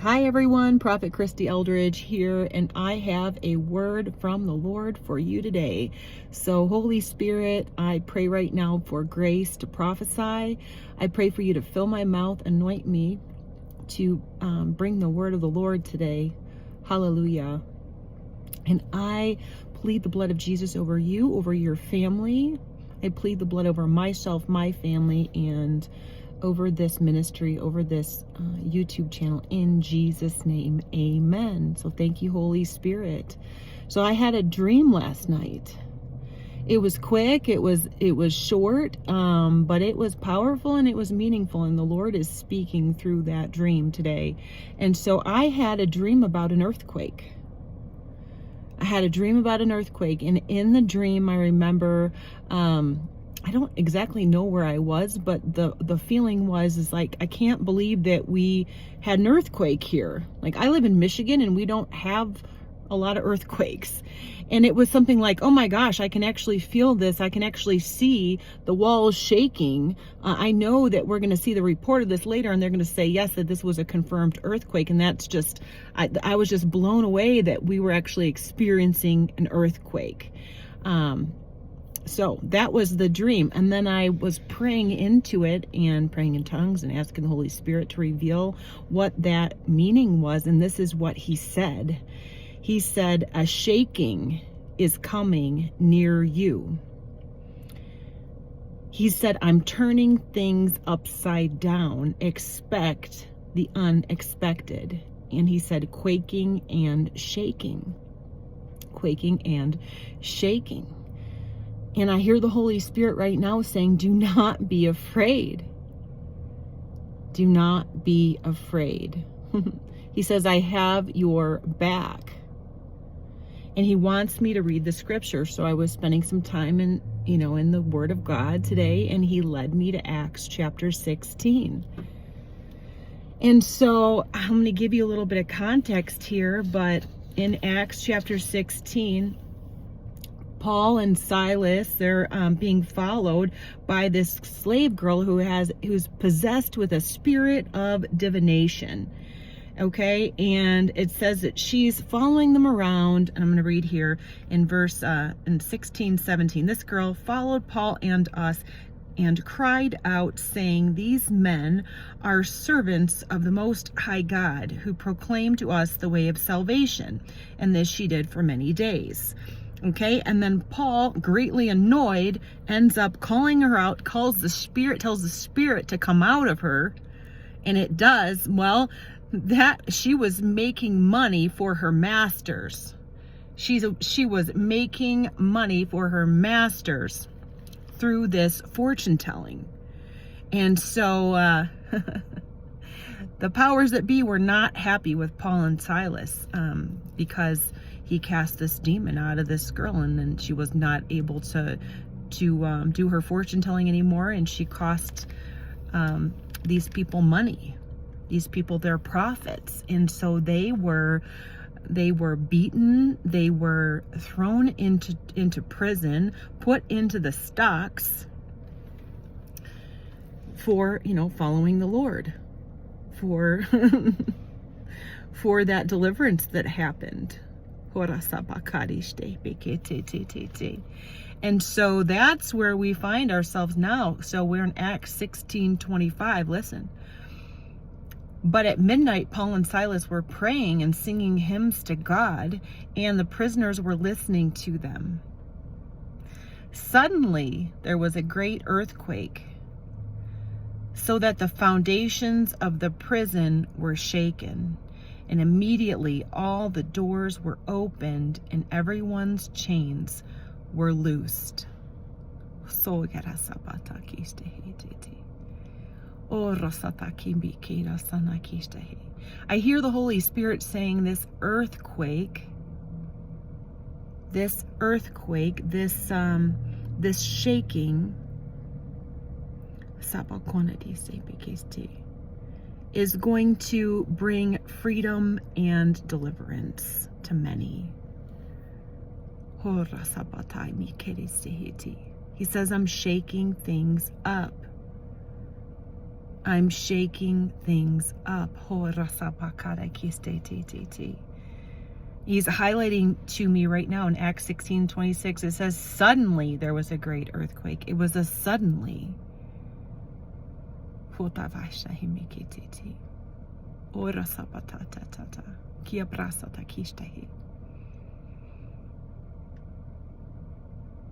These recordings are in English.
Hi everyone, Prophet Kristy Eldridge here, and I have a word from the Lord for you today. So Holy Spirit, I pray right now for grace to prophesy. I pray for you to fill my mouth, anoint me to bring the word of the Lord today. Hallelujah. And I plead the blood of Jesus over you, over your family. I plead the blood over myself, my family, and over this ministry, over this YouTube channel, in Jesus' name, amen. So thank you, Holy Spirit. So I had a dream last night. It was quick, it was short, but it was powerful and it was meaningful, and the Lord is speaking through that dream today. And so I had a dream about an earthquake. And in the dream I remember, I don't exactly know where I was, but the feeling is like, I can't believe that we had an earthquake here. Like, I live in Michigan and we don't have a lot of earthquakes. And it was something like, oh my gosh, I can actually feel this. I can actually see the walls shaking. I know that we're going to see the report of this later, and they're going to say, yes, that this was a confirmed earthquake. And that's just, I was just blown away that we were actually experiencing an earthquake. So that was the dream. And then I was praying into it and praying in tongues and asking the Holy Spirit to reveal what that meaning was. And this is what he said. He said, a shaking is coming near you. He said, I'm turning things upside down. Expect the unexpected. And he said, quaking and shaking. Quaking and shaking. And I hear the Holy Spirit right now saying, do not be afraid. Do not be afraid. He says, I have your back. And he wants me to read the scripture. So I was spending some time in the Word of God today, and he led me to Acts chapter 16. And so I'm going to give you a little bit of context here, but in Acts chapter 16, Paul and Silas, they're being followed by this slave girl who's possessed with a spirit of divination. Okay, and it says that she's following them around, and I'm going to read here in verse in 16-17. This girl followed Paul and us and cried out, saying, these men are servants of the Most High God, who proclaim to us the way of salvation. And this she did for many days. Okay, and then Paul, greatly annoyed, ends up calling her out, tells the spirit to come out of her, and it does. Well, that she was making money for her masters. She was making money for her masters through this fortune telling. And so the powers that be were not happy with Paul and Silas because he cast this demon out of this girl, and then she was not able to do her fortune telling anymore, and she cost these people money. These people, they're prophets, and so they were beaten, they were thrown into prison, put into the stocks for following the Lord, for for that deliverance that happened. And so that's where we find ourselves now. So we're in Acts 16:25. Listen. But at midnight, Paul and Silas were praying and singing hymns to God, and the prisoners were listening to them. Suddenly, there was a great earthquake, so that the foundations of the prison were shaken. And immediately all the doors were opened and everyone's chains were loosed. I hear the Holy Spirit saying this earthquake, this shaking, is going to bring freedom and deliverance to many. He says, I'm shaking things up. I'm shaking things up. He's highlighting to me right now in Acts 16:26. It says, suddenly there was a great earthquake. It was a suddenly.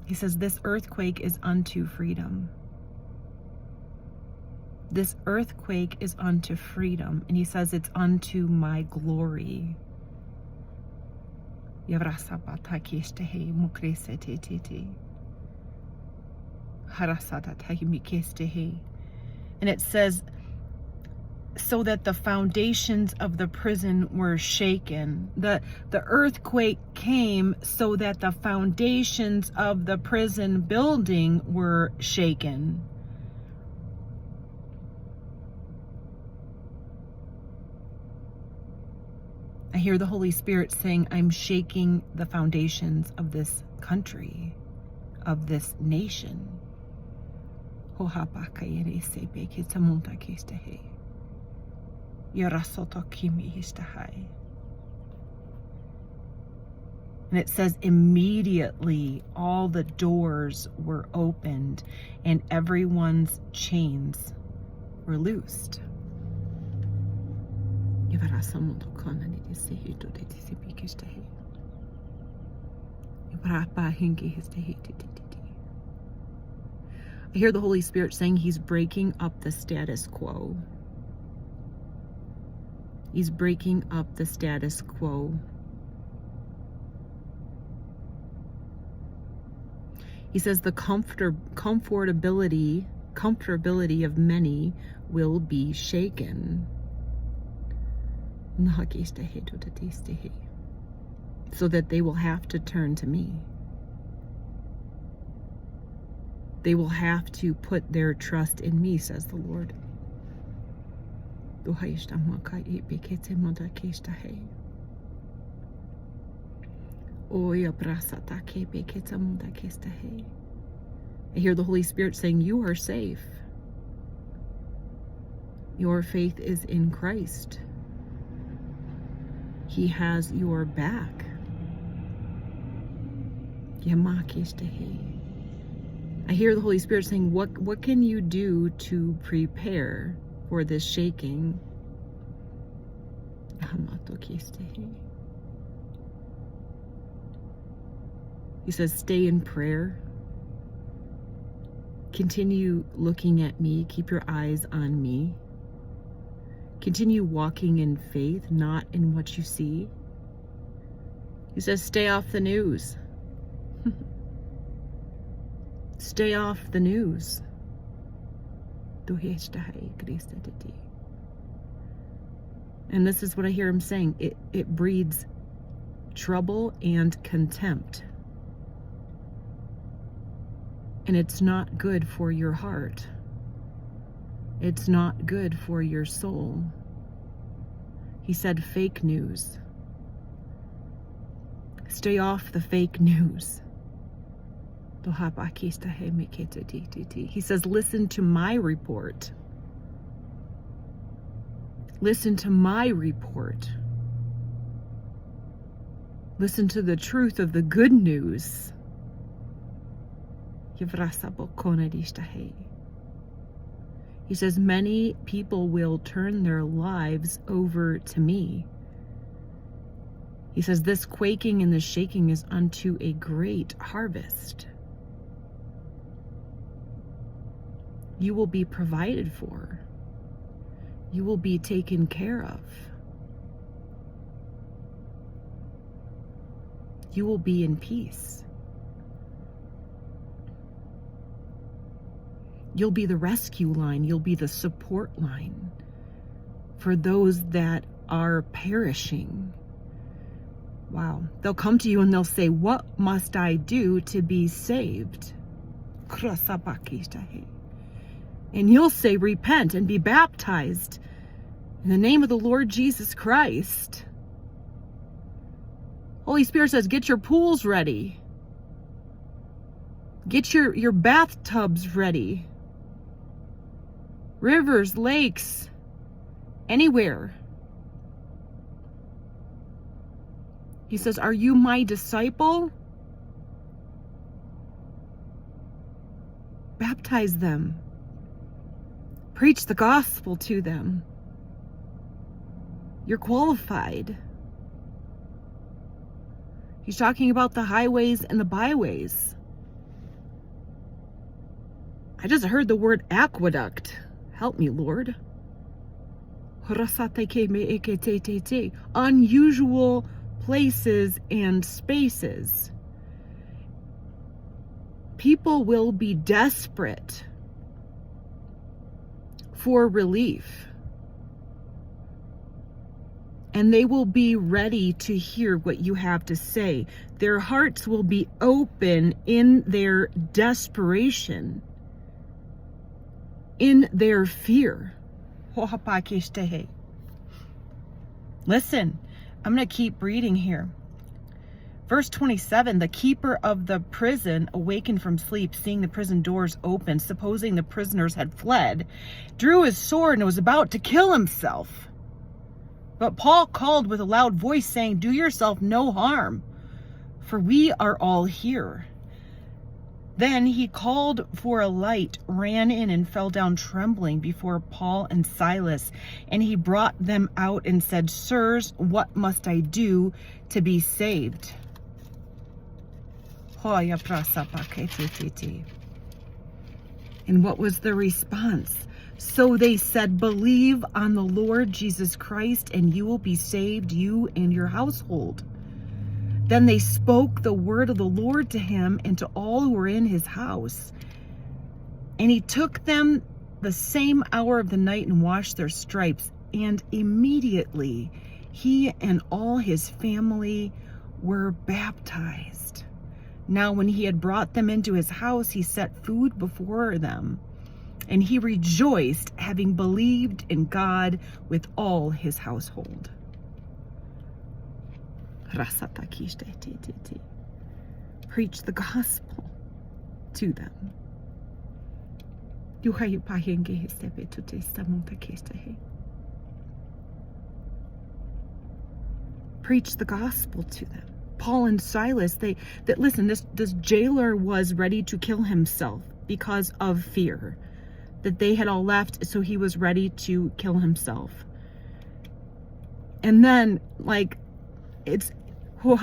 He says, this earthquake is unto freedom. This earthquake is unto freedom. And he says, it's unto my glory. And it says, so that the foundations of the prison were shaken. The earthquake came so that the foundations of the prison building were shaken. I hear the Holy Spirit saying, I'm shaking the foundations of this country, of this nation. And it says, immediately all the doors were opened and everyone's chains were loosed. I hear the Holy Spirit saying he's breaking up the status quo. He's breaking up the status quo. He says the comfortability of many will be shaken. So that they will have to turn to me. They will have to put their trust in me, says the Lord. I hear the Holy Spirit saying, you are safe. Your faith is in Christ. He has your back. I hear the Holy Spirit saying, what can you do to prepare for this shaking? He says, stay in prayer. Continue looking at me. Keep your eyes on me. Continue walking in faith, not in what you see. He says, stay off the news. Stay off the news. And this is what I hear him saying. It breeds trouble and contempt. And it's not good for your heart. It's not good for your soul. He said fake news. Stay off the fake news. He says, listen to my report. Listen to my report. Listen to the truth of the good news. He says, many people will turn their lives over to me. He says, this quaking and this shaking is unto a great harvest. You will be provided for. You will be taken care of. You will be in peace. You'll be the rescue line. You'll be the support line for those that are perishing. Wow. They'll come to you and they'll say, what must I do to be saved? And you'll say, repent and be baptized in the name of the Lord Jesus Christ. Holy Spirit says, get your pools ready. Get your bathtubs ready. rivers, lakes, anywhere. He says, are you my disciple? Baptize them. Preach the gospel to them. You're qualified. He's talking about the highways and the byways. I just heard the word aqueduct. Help me, Lord. Unusual places and spaces. People will be desperate for relief. And they will be ready to hear what you have to say. Their hearts will be open in their desperation, in their fear. Listen, I'm going to keep reading here. Verse 27, the keeper of the prison, awakened from sleep, seeing the prison doors open, supposing the prisoners had fled, drew his sword and was about to kill himself. But Paul called with a loud voice, saying, do yourself no harm, for we are all here. Then he called for a light, ran in, and fell down trembling before Paul and Silas. And he brought them out and said, sirs, what must I do to be saved? And what was the response? So they said, believe on the Lord Jesus Christ, and you will be saved, you and your household. Then they spoke the word of the Lord to him and to all who were in his house. And he took them the same hour of the night and washed their stripes. And immediately he and all his family were baptized. Now when he had brought them into his house, he set food before them. And he rejoiced, having believed in God with all his household. Preach the gospel to them. Preach the gospel to them. Paul and Silas, listen, this jailer was ready to kill himself because of fear. That they had all left, so he was ready to kill himself. And then, like, it's and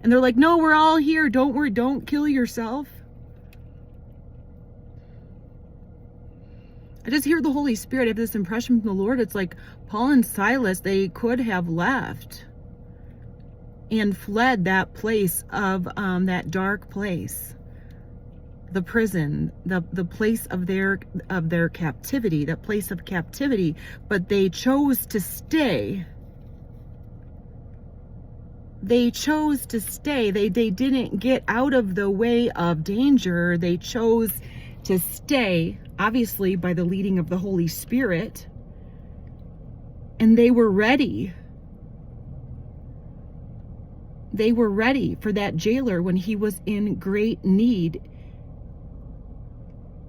they're like, no, we're all here, don't worry, don't kill yourself. I just hear the Holy Spirit. I have this impression from the Lord. It's like Paul and Silas, they could have left and fled that place of that dark place, the prison, the place of their captivity, that place of captivity, but they chose to stay. They chose to stay. They didn't get out of the way of danger. They chose to stay, obviously by the leading of the Holy Spirit. And they were ready. They were ready for that jailer when he was in great need.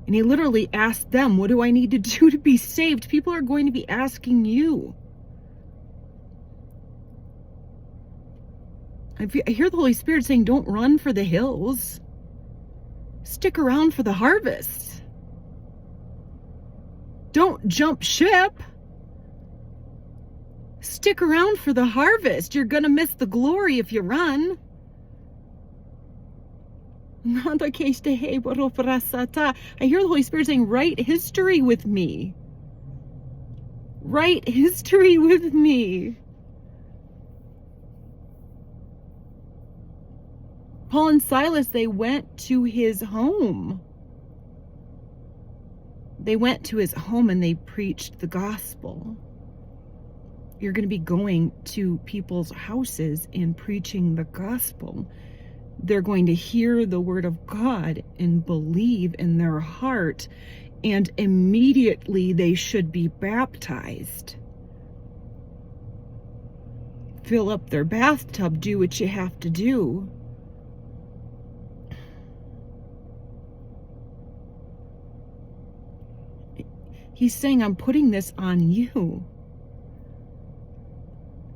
And he literally asked them, what do I need to do to be saved? People are going to be asking you. I hear the Holy Spirit saying, don't run for the hills. Stick around for the harvest. Don't jump ship. Stick around for the harvest. You're going to miss the glory if you run. I hear the Holy Spirit saying, write history with me. Write history with me. Paul and Silas, they went to his home. They went to his home and they preached the gospel. You're going to be going to people's houses and preaching the gospel. They're going to hear the word of God and believe in their heart, and immediately they should be baptized. Fill up their bathtub, do what you have to do. He's saying, I'm putting this on you.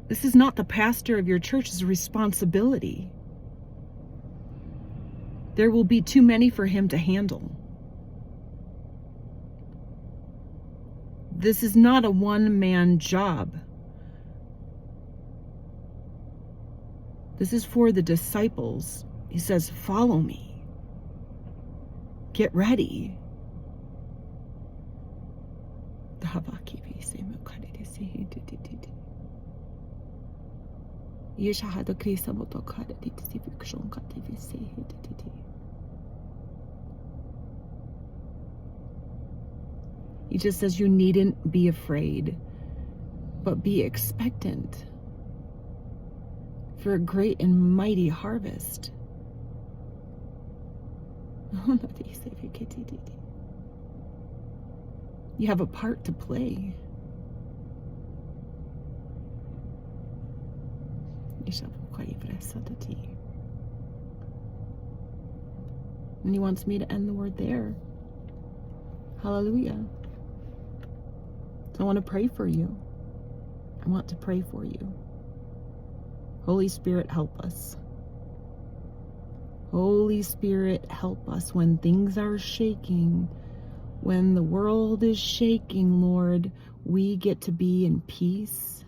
This is not the pastor of your church's responsibility. There will be too many for him to handle. This is not a one-man job. This is for the disciples. He says, follow me. Get ready. He just says you needn't be afraid, but be expectant for a great and mighty harvest. You have a part to play. And he wants me to end the word there. Hallelujah. So I want to pray for you. I want to pray for you. Holy Spirit, help us. Holy Spirit, help us when things are shaking. When the world is shaking, Lord, we get to be in peace.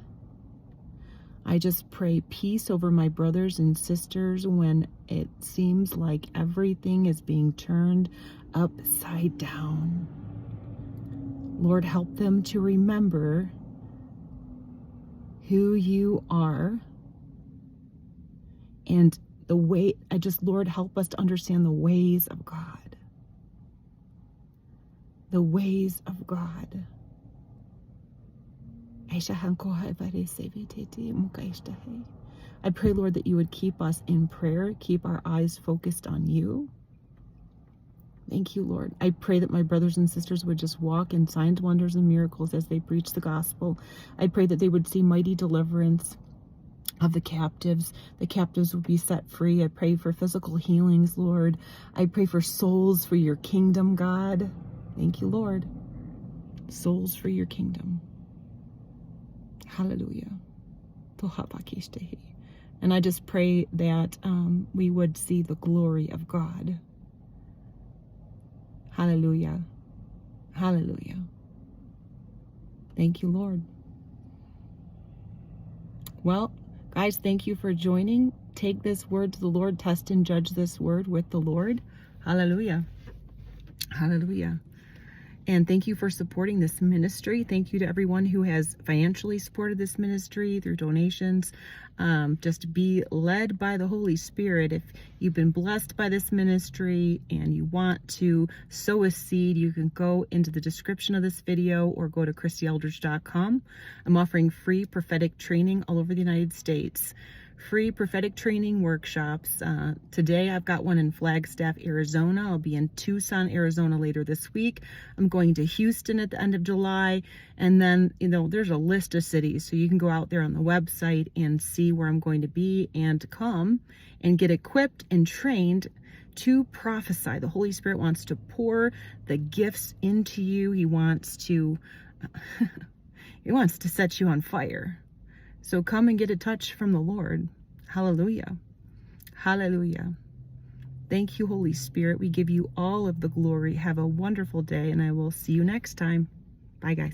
I just pray peace over my brothers and sisters when it seems like everything is being turned upside down. Lord, help them to remember who you are and the way, Lord, help us to understand the ways of God. The ways of God. I pray, Lord, that you would keep us in prayer, keep our eyes focused on you. Thank you, Lord. I pray that my brothers and sisters would just walk in signs, wonders, and miracles as they preach the gospel. I pray that they would see mighty deliverance of the captives. The captives will be set free. I pray for physical healings, Lord. I pray for souls for your kingdom, God. Thank you, Lord. Souls for your kingdom. Hallelujah. And I just pray that we would see the glory of God. Hallelujah. Hallelujah. Thank you, Lord. Well, guys, thank you for joining. Take this word to the Lord. Test and judge this word with the Lord. Hallelujah. Hallelujah. And thank you for supporting this ministry. Thank you to everyone who has financially supported this ministry through donations. Just be led by the Holy Spirit. If you've been blessed by this ministry and you want to sow a seed, you can go into the description of this video or go to KristyEldridge.com. I'm offering free prophetic training all over the United States. Free prophetic training workshops. Today I've got one in Flagstaff, Arizona. I'll be in Tucson, Arizona later this week. I'm going to Houston at the end of July. And then, there's a list of cities. So you can go out there on the website and see where I'm going to be and come and get equipped and trained to prophesy. The Holy Spirit wants to pour the gifts into you. He wants to, he wants to set you on fire. So come and get a touch from the Lord. Hallelujah. Hallelujah. Thank you, Holy Spirit. We give you all of the glory. Have a wonderful day, and I will see you next time. Bye, guys.